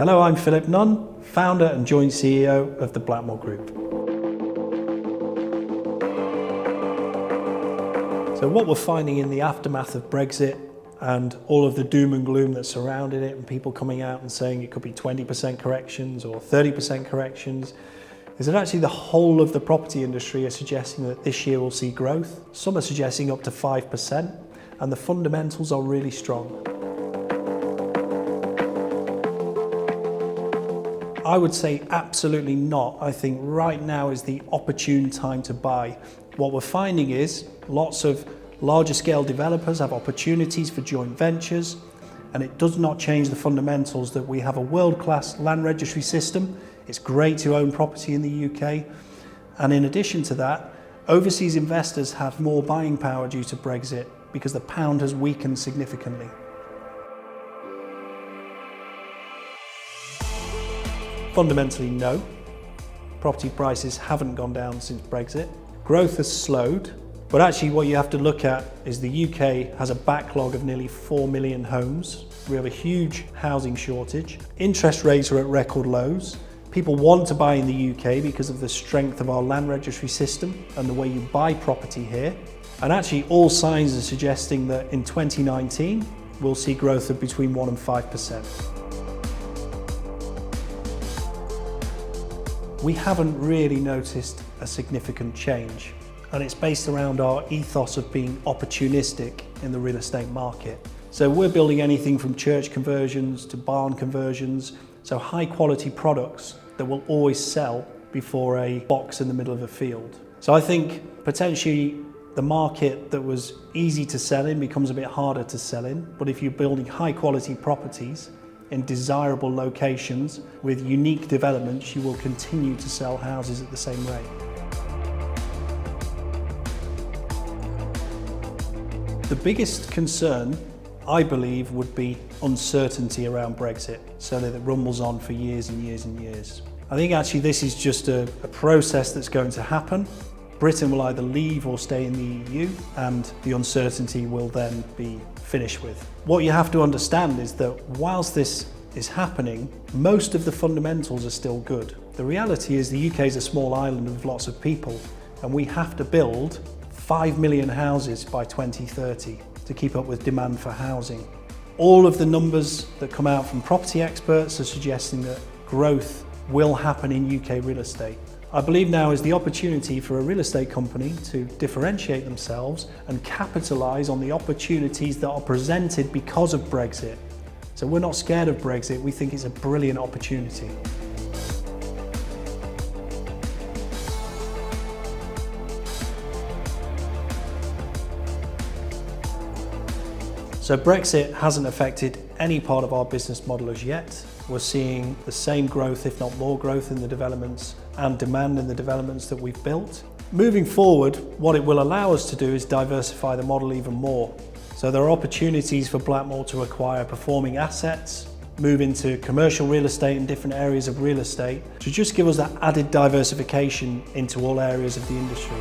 Hello, I'm Philip Nunn, founder and joint CEO of the Blackmore Group. So what we're finding in the aftermath of Brexit and all of the doom and gloom that surrounded it, and people coming out and saying it could be 20% corrections or 30% corrections, is that actually the whole of the property industry are suggesting that this year we'll see growth. Some are suggesting up to 5%, and the fundamentals are really strong. I would say absolutely not. I think right now is the opportune time to buy. What we're finding is lots of larger scale developers have opportunities for joint ventures, and it does not change the fundamentals that we have a world-class land registry system. It's great to own property in the UK. And in addition to that, overseas investors have more buying power due to Brexit because the pound has weakened significantly. Fundamentally, no. Property prices haven't gone down since Brexit. Growth has slowed, but actually what you have to look at is the UK has a backlog of nearly 4 million homes. We have a huge housing shortage. Interest rates are at record lows. People want to buy in the UK because of the strength of our land registry system and the way you buy property here. And actually all signs are suggesting that in 2019, we'll see growth of between 1% and 5%. We haven't really noticed a significant change, and it's based around our ethos of being opportunistic in the real estate market. So we're building anything from church conversions to barn conversions, so high quality products that will always sell before a box in the middle of a field. So I think potentially the market that was easy to sell in becomes a bit harder to sell in, but if you're building high quality properties in desirable locations with unique developments, you will continue to sell houses at the same rate. The biggest concern, I believe, would be uncertainty around Brexit, so that it rumbles on for years and years and years. I think actually this is just a process that's going to happen. Britain will either leave or stay in the EU, and the uncertainty will then be finished with. What you have to understand is that whilst this is happening, most of the fundamentals are still good. The reality is the UK is a small island with lots of people, and we have to build 5 million houses by 2030 to keep up with demand for housing. All of the numbers that come out from property experts are suggesting that growth will happen in UK real estate. I believe now is the opportunity for a real estate company to differentiate themselves and capitalise on the opportunities that are presented because of Brexit. So we're not scared of Brexit, we think it's a brilliant opportunity. So Brexit hasn't affected any part of our business model as yet. We're seeing the same growth, if not more growth, in the developments and demand in the developments that we've built. Moving forward, what it will allow us to do is diversify the model even more. So there are opportunities for Blackmore to acquire performing assets, move into commercial real estate and different areas of real estate to just give us that added diversification into all areas of the industry.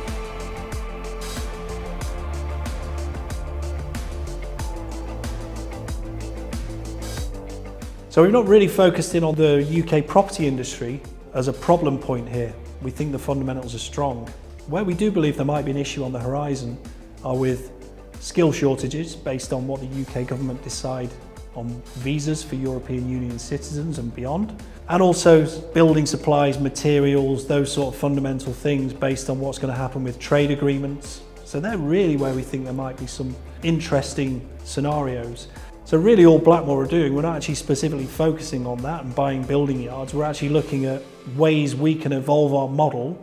So we've not really focused in on the UK property industry as a problem point here. We think the fundamentals are strong. Where we do believe there might be an issue on the horizon are with skill shortages based on what the UK government decide on visas for European Union citizens and beyond, and also building supplies, materials, those sort of fundamental things based on what's going to happen with trade agreements. So they're really where we think there might be some interesting scenarios. So really all Blackmore are doing, we're not actually specifically focusing on that and buying building yards, we're actually looking at ways we can evolve our model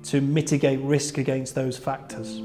to mitigate risk against those factors.